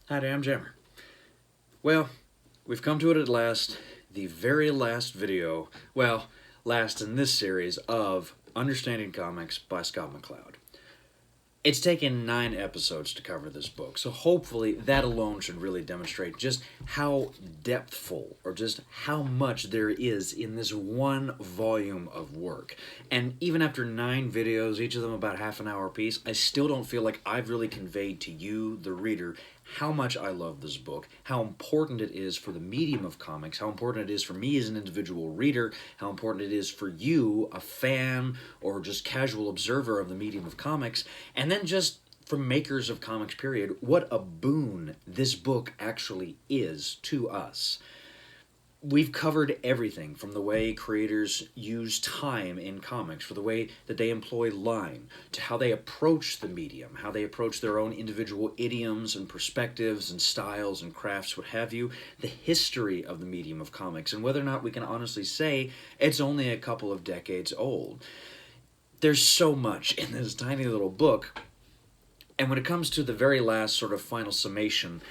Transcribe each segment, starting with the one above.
Hi there, I'm Jammer. Well, we've come to it at last, the very last video, well, last in this series of Understanding Comics by Scott McCloud. It's taken 9 episodes to cover this book, so hopefully that alone should really demonstrate just how depthful, or just how much there is in this one volume of work. And even after 9 videos, each of them about half an hour apiece, I still don't feel like I've really conveyed to you, the reader, how much I love this book, how important it is for the medium of comics, how important it is for me as an individual reader, how important it is for you, a fan, or just casual observer of the medium of comics, and then just for makers of comics, period, what a boon this book actually is to us. We've covered everything from the way creators use time in comics, for the way that they employ line, to how they approach the medium, how they approach their own individual idioms and perspectives and styles and crafts, what have you, the history of the medium of comics, and whether or not we can honestly say it's only a couple of decades old. There's so much in this tiny little book, and when it comes to the very last sort of final summation,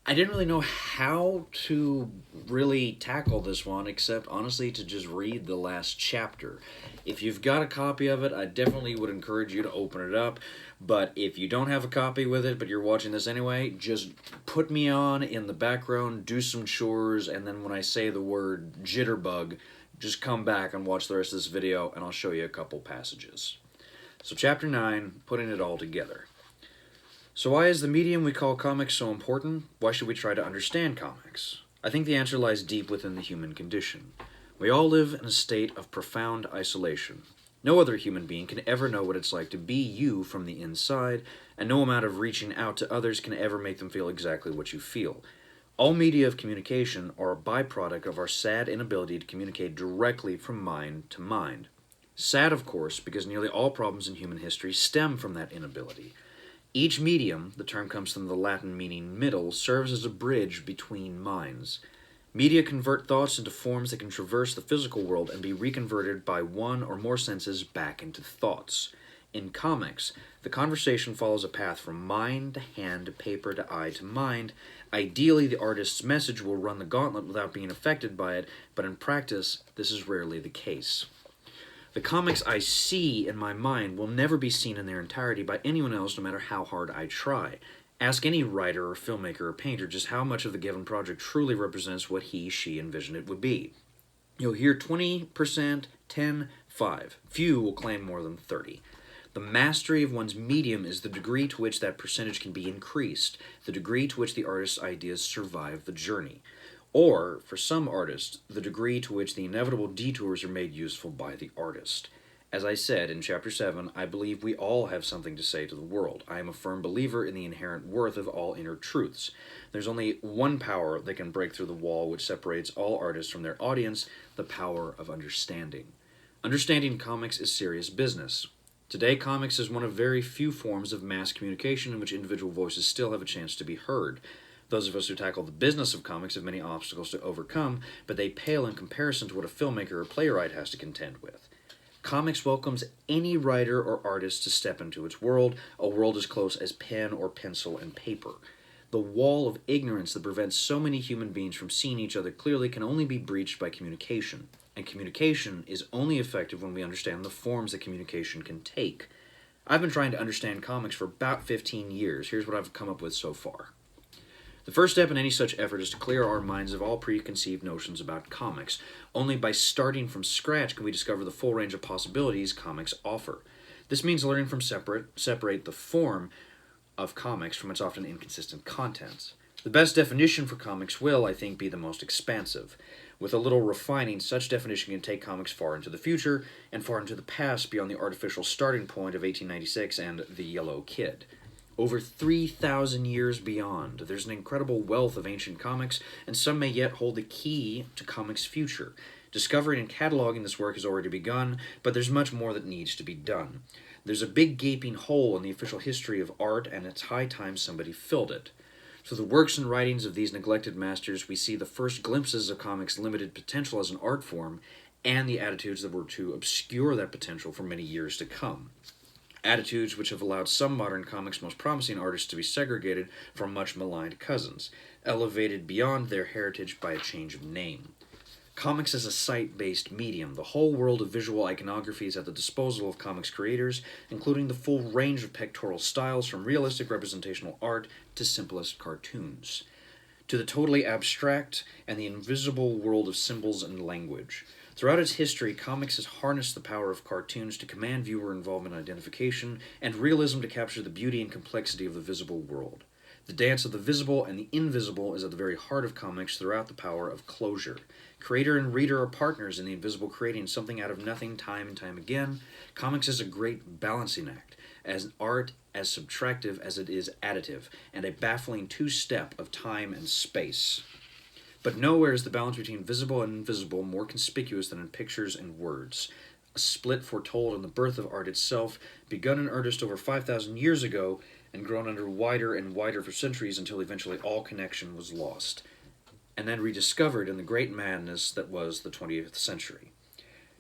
I didn't really know how to really tackle this one, except honestly to just read the last chapter. If you've got a copy of it, I definitely would encourage you to open it up. But if you don't have a copy with it, but you're watching this anyway, just put me on in the background, do some chores, and then when I say the word jitterbug, just come back and watch the rest of this video, and I'll show you a couple passages. So Chapter 9, Putting It All Together. So why is the medium we call comics so important? Why should we try to understand comics? I think the answer lies deep within the human condition. We all live in a state of profound isolation. No other human being can ever know what it's like to be you from the inside, and no amount of reaching out to others can ever make them feel exactly what you feel. All media of communication are a byproduct of our sad inability to communicate directly from mind to mind. Sad, of course, because nearly all problems in human history stem from that inability. Each medium, the term comes from the Latin meaning middle, serves as a bridge between minds. Media convert thoughts into forms that can traverse the physical world and be reconverted by one or more senses back into thoughts. In comics, the conversation follows a path from mind to hand to paper to eye to mind. Ideally, the artist's message will run the gauntlet without being affected by it, but in practice, this is rarely the case. The comics I see in my mind will never be seen in their entirety by anyone else, no matter how hard I try. Ask any writer or filmmaker or painter just how much of the given project truly represents what he, she envisioned it would be. You'll hear 20%, 10, 5. Few will claim more than 30. The mastery of one's medium is the degree to which that percentage can be increased, the degree to which the artist's ideas survive the journey. Or, for some artists, the degree to which the inevitable detours are made useful by the artist. As I said in Chapter 7, I believe we all have something to say to the world. I am a firm believer in the inherent worth of all inner truths. There's only one power that can break through the wall which separates all artists from their audience, the power of understanding. Understanding comics is serious business. Today, comics is one of very few forms of mass communication in which individual voices still have a chance to be heard. Those of us who tackle the business of comics have many obstacles to overcome, but they pale in comparison to what a filmmaker or playwright has to contend with. Comics welcomes any writer or artist to step into its world, a world as close as pen or pencil and paper. The wall of ignorance that prevents so many human beings from seeing each other clearly can only be breached by communication, and communication is only effective when we understand the forms that communication can take. I've been trying to understand comics for about 15 years. Here's what I've come up with so far. The first step in any such effort is to clear our minds of all preconceived notions about comics. Only by starting from scratch can we discover the full range of possibilities comics offer. This means learning from separate the form of comics from its often inconsistent contents. The best definition for comics will, I think, be the most expansive. With a little refining, such definition can take comics far into the future and far into the past beyond the artificial starting point of 1896 and The Yellow Kid. Over 3,000 years beyond, there's an incredible wealth of ancient comics, and some may yet hold the key to comics' future. Discovering and cataloging this work has already begun, but there's much more that needs to be done. There's a big gaping hole in the official history of art, and it's high time somebody filled it. Through the works and writings of these neglected masters, we see the first glimpses of comics' limited potential as an art form, and the attitudes that were to obscure that potential for many years to come. attitudes which have allowed some modern comics' most promising artists to be segregated from much maligned cousins, elevated beyond their heritage by a change of name. Comics as a site-based medium, the whole world of visual iconography is at the disposal of comics creators, including the full range of pictorial styles from realistic representational art to simplest cartoons, to the totally abstract and the invisible world of symbols and language. Throughout its history, comics has harnessed the power of cartoons to command viewer involvement and identification, and realism to capture the beauty and complexity of the visible world. The dance of the visible and the invisible is at the very heart of comics throughout the power of closure. Creator and reader are partners in the invisible, creating something out of nothing time and time again. Comics is a great balancing act, as art as subtractive as it is additive, and a baffling two-step of time and space. But nowhere is the balance between visible and invisible more conspicuous than in pictures and words. A split foretold in the birth of art itself, begun in earnest over 5,000 years ago, and grown under wider and wider for centuries until eventually all connection was lost, and then rediscovered in the great madness that was the 20th century.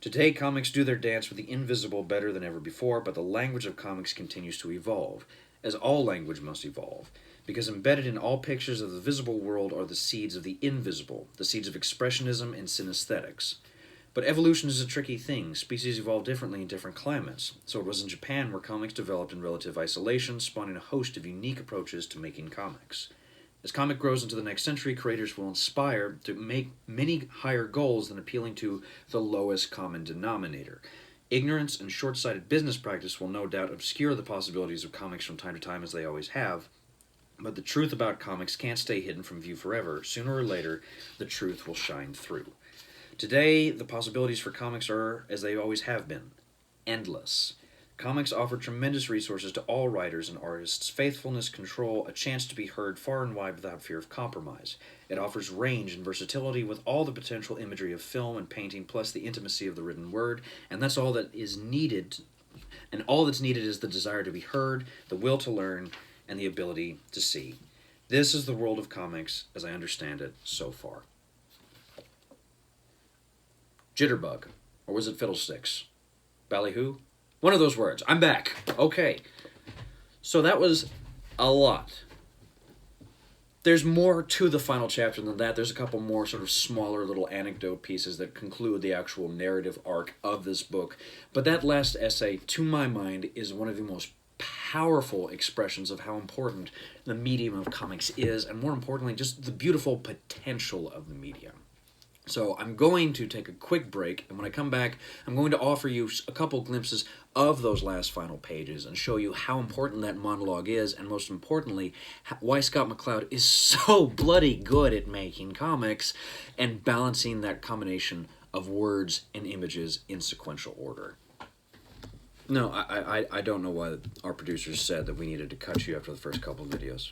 Today, comics do their dance with the invisible better than ever before, but the language of comics continues to evolve, as all language must evolve, because embedded in all pictures of the visible world are the seeds of the invisible, the seeds of expressionism and synesthetics. But evolution is a tricky thing. Species evolve differently in different climates. So it was in Japan, where comics developed in relative isolation, spawning a host of unique approaches to making comics. As comic grows into the next century, creators will inspire to make many higher goals than appealing to the lowest common denominator. Ignorance and short-sighted business practice will no doubt obscure the possibilities of comics from time to time, as they always have. But the truth about comics can't stay hidden from view forever. Sooner or later, the truth will shine through. Today, the possibilities for comics are, as they always have been, endless. Comics offer tremendous resources to all writers and artists, faithfulness, control, a chance to be heard far and wide without fear of compromise. It offers range and versatility with all the potential imagery of film and painting, plus the intimacy of the written word, and that's all that is needed. And all that's needed is the desire to be heard, the will to learn, and the ability to see. This is the world of comics as I understand it so far. Jitterbug. Or was it fiddlesticks? Ballyhoo? One of those words. I'm back. Okay. So that was a lot. There's more to the final chapter than that. There's a couple more sort of smaller little anecdote pieces that conclude the actual narrative arc of this book. But that last essay, to my mind, is one of the most powerful expressions of how important the medium of comics is, and more importantly, just the beautiful potential of the medium. So I'm going to take a quick break, and when I come back, I'm going to offer you a couple glimpses of those last final pages and show you how important that monologue is, and most importantly, why Scott McCloud is so bloody good at making comics and balancing that combination of words and images in sequential order. No, I don't know why our producers said that we needed to cut you after the first couple of videos.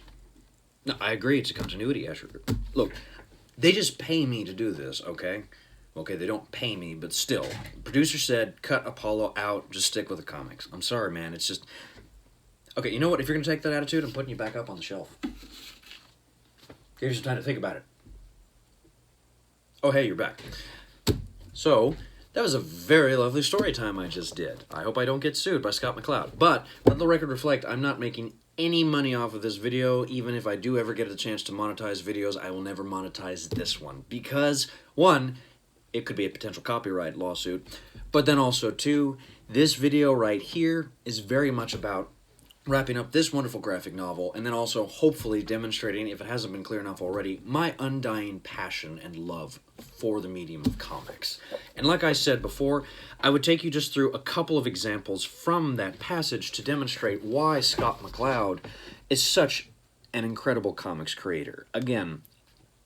No, I agree, it's a continuity issue. Look, they just pay me to do this, okay? Okay, they don't pay me, but still. The producer said, cut Apollo out, just stick with the comics. I'm sorry, man, it's just... Okay, you know what? If you're going to take that attitude, I'm putting you back up on the shelf. Give you some time to think about it. Oh, hey, you're back. So, that was a very lovely story time I just did. I hope I don't get sued by Scott McCloud. But, let the record reflect, I'm not making any money off of this video. Even if I do ever get the chance to monetize videos, I will never monetize this one. Because, one, it could be a potential copyright lawsuit. But then also, two, this video right here is very much about wrapping up this wonderful graphic novel, and then also hopefully demonstrating, if it hasn't been clear enough already, my undying passion and love for the medium of comics. And like I said before, I would take you just through a couple of examples from that passage to demonstrate why Scott McCloud is such an incredible comics creator. Again,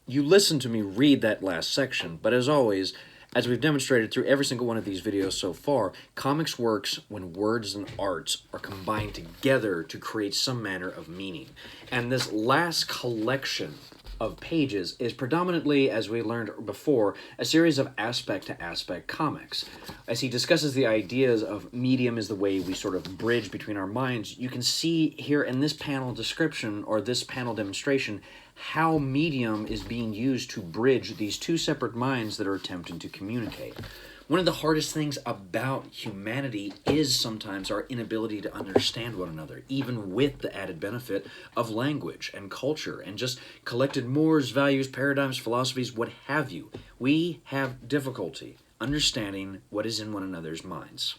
you listen to me read that last section, but as always, as we've demonstrated through every single one of these videos so far, comics works when words and arts are combined together to create some manner of meaning. And this last collection of pages is predominantly, as we learned before, a series of aspect-to-aspect comics. As he discusses the ideas of medium is the way we sort of bridge between our minds, you can see here in this panel description, or this panel demonstration, how medium is being used to bridge these two separate minds that are attempting to communicate. One of the hardest things about humanity is sometimes our inability to understand one another, even with the added benefit of language and culture and just collected mores, values, paradigms, philosophies, what have you. We have difficulty understanding what is in one another's minds.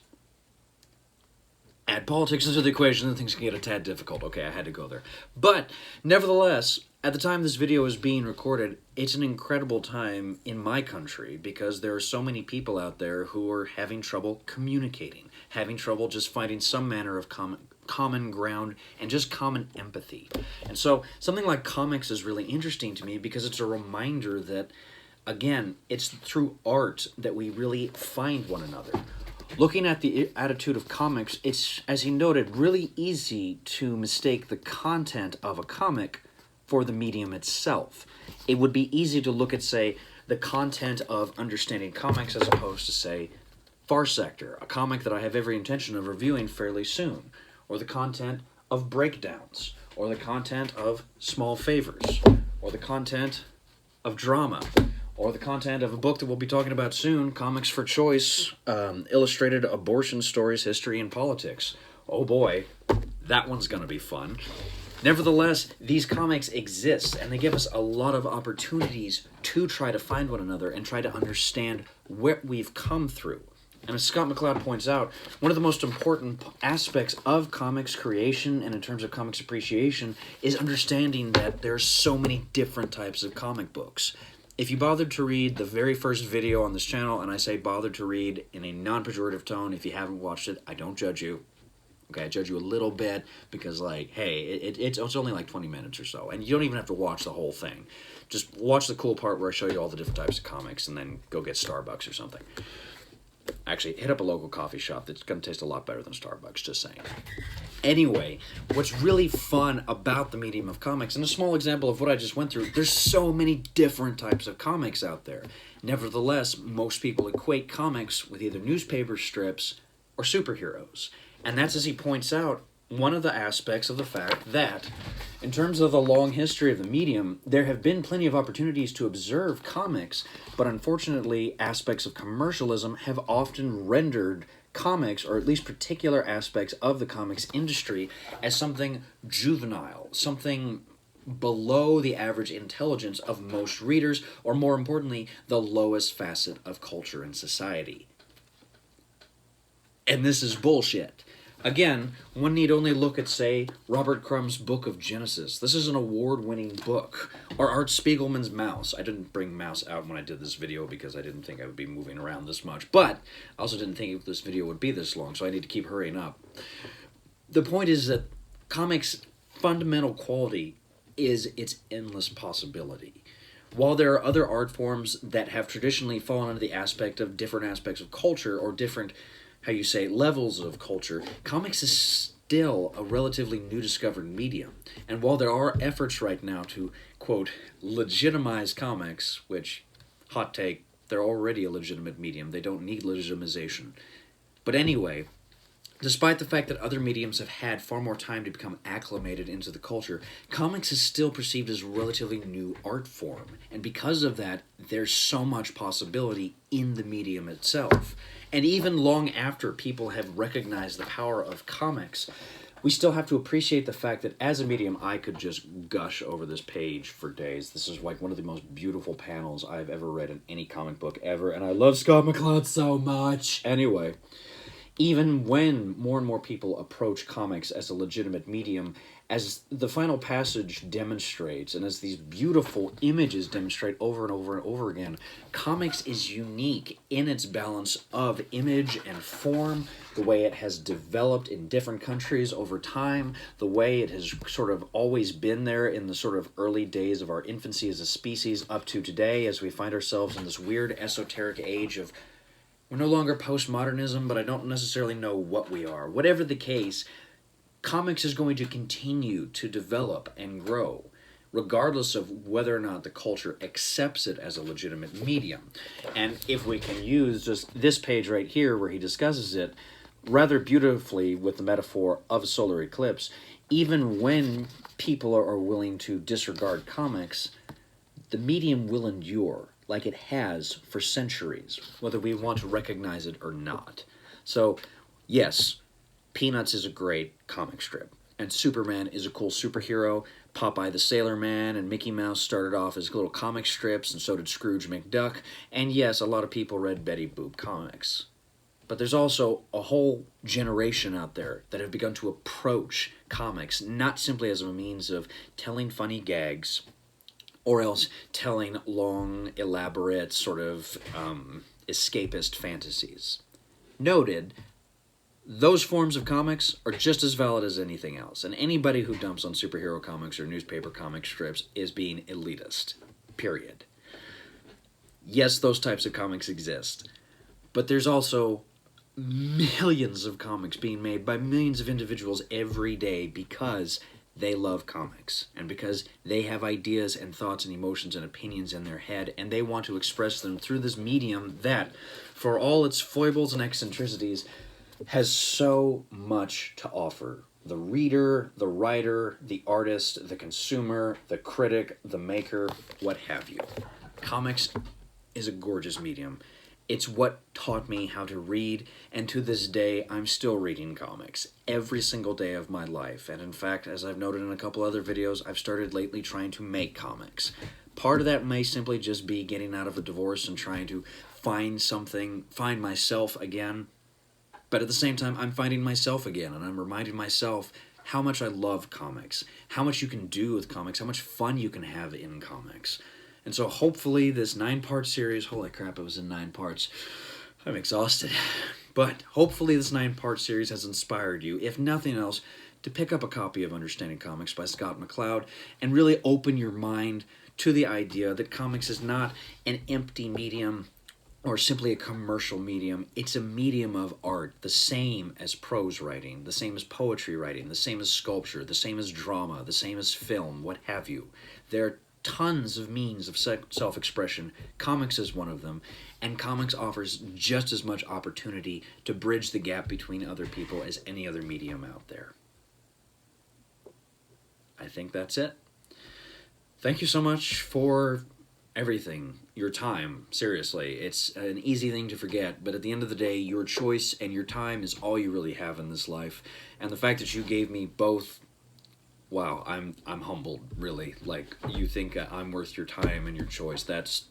Add politics into the equation and things can get a tad difficult. Okay, I had to go there. But, nevertheless, at the time this video is being recorded, it's an incredible time in my country because there are so many people out there who are having trouble communicating, having trouble just finding some manner of common ground and just common empathy. And so, something like comics is really interesting to me because it's a reminder that, again, it's through art that we really find one another. Looking at the attitude of comics, it's, as he noted, really easy to mistake the content of a comic for the medium itself. It would be easy to look at, say, the content of Understanding Comics as opposed to, say, Far Sector, a comic that I have every intention of reviewing fairly soon, or the content of Breakdowns, or the content of Small Favors, or the content of Drama, or the content of a book that we'll be talking about soon, Comics for Choice, Illustrated Abortion Stories, History, and Politics. Oh boy, that one's going to be fun. Nevertheless, these comics exist, and they give us a lot of opportunities to try to find one another and try to understand what we've come through. And as Scott McCloud points out, one of the most important aspects of comics creation and in terms of comics appreciation is understanding that there are so many different types of comic books. If you bothered to read the very first video on this channel, and I say bothered to read in a non-pejorative tone, if you haven't watched it, I don't judge you. Okay, I judge you a little bit because, like, hey, it's only like 20 minutes or so, and you don't even have to watch the whole thing. Just watch the cool part where I show you all the different types of comics, and then go get Starbucks or something. Actually, hit up a local coffee shop that's going to taste a lot better than Starbucks, just saying. Anyway, what's really fun about the medium of comics, and a small example of what I just went through, there's so many different types of comics out there. Nevertheless, most people equate comics with either newspaper strips or superheroes. And that's, as he points out, one of the aspects of the fact that, in terms of the long history of the medium, there have been plenty of opportunities to observe comics, but unfortunately, aspects of commercialism have often rendered comics, or at least particular aspects of the comics industry, as something juvenile, something below the average intelligence of most readers, or more importantly, the lowest facet of culture and society. And this is bullshit. Again, one need only look at, say, Robert Crumb's Book of Genesis. This is an award-winning book. Or Art Spiegelman's Mouse. I didn't bring Mouse out when I did this video because I didn't think I would be moving around this much. But I also didn't think this video would be this long, so I need to keep hurrying up. The point is that comics' fundamental quality is its endless possibility. While there are other art forms that have traditionally fallen under the aspect of different aspects of culture or different, how you say, levels of culture, comics is still a relatively new discovered medium. And while there are efforts right now to, quote, legitimize comics, which, hot take, they're already a legitimate medium, they don't need legitimization. But anyway, despite the fact that other mediums have had far more time to become acclimated into the culture, comics is still perceived as a relatively new art form. And because of that, there's so much possibility in the medium itself. And even long after people have recognized the power of comics, we still have to appreciate the fact that as a medium, I could just gush over this page for days. This is like one of the most beautiful panels I've ever read in any comic book ever, and I love Scott McCloud so much. Anyway, even when more and more people approach comics as a legitimate medium, as the final passage demonstrates, and as these beautiful images demonstrate over and over and over again, comics is unique in its balance of image and form, the way it has developed in different countries over time, the way it has sort of always been there in the sort of early days of our infancy as a species up to today, as we find ourselves in this weird esoteric age of we're no longer postmodernism, but I don't necessarily know what we are. Whatever the case, comics is going to continue to develop and grow, regardless of whether or not the culture accepts it as a legitimate medium. And if we can use just this page right here where he discusses it rather beautifully with the metaphor of a solar eclipse, even when people are willing to disregard comics, the medium will endure. like it has for centuries, whether we want to recognize it or not. So, yes, Peanuts is a great comic strip, and Superman is a cool superhero. Popeye the Sailor Man and Mickey Mouse started off as little comic strips, and so did Scrooge McDuck. And yes, a lot of people read Betty Boop comics. But there's also a whole generation out there that have begun to approach comics not simply as a means of telling funny gags or else telling long, elaborate, sort of escapist fantasies. Noted, those forms of comics are just as valid as anything else, and anybody who dumps on superhero comics or newspaper comic strips is being elitist. Period. Yes, those types of comics exist, but there's also millions of comics being made by millions of individuals every day because they love comics and because they have ideas and thoughts and emotions and opinions in their head, and they want to express them through this medium that, for all its foibles and eccentricities, has so much to offer. The reader, the writer, the artist, the consumer, the critic, the maker, what have you. Comics is a gorgeous medium. It's what taught me how to read, and to this day, I'm still reading comics every single day of my life. And in fact, as I've noted in a couple other videos, I've started lately trying to make comics. Part of that may simply just be getting out of a divorce and trying to find myself again. But at the same time, I'm finding myself again, and I'm reminding myself how much I love comics, how much you can do with comics, how much fun you can have in comics. And so hopefully this 9-part series, holy crap, it was in 9 parts. I'm exhausted. But hopefully this 9-part series has inspired you, if nothing else, to pick up a copy of Understanding Comics by Ch.9 and really open your mind to the idea that comics is not an empty medium or simply a commercial medium. It's a medium of art, the same as prose writing, the same as poetry writing, the same as sculpture, the same as drama, the same as film, what have you. There are tons of means of self-expression. Comics is one of them, and comics offers just as much opportunity to bridge the gap between other people as any other medium out there. I think that's it. Thank you so much for everything, your time, seriously. It's an easy thing to forget, but at the end of the day, your choice and your time is all you really have in this life, and the fact that you gave me both, wow, I'm humbled, really. Like, you think I'm worth your time and your choice. That's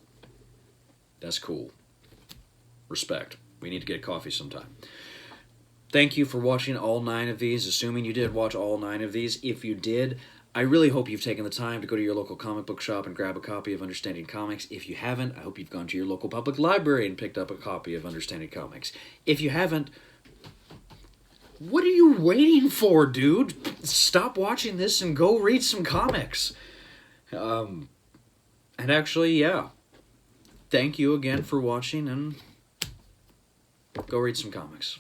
cool. Respect. We need to get coffee sometime. Thank you for watching all 9 of these, assuming you did watch all 9 of these. If you did, I really hope you've taken the time to go to your local comic book shop and grab a copy of Understanding Comics. If you haven't, I hope you've gone to your local public library and picked up a copy of Understanding Comics. If you haven't, what are you waiting for, dude? Stop watching this and go read some comics. And actually, yeah. Thank you again for watching, and go read some comics.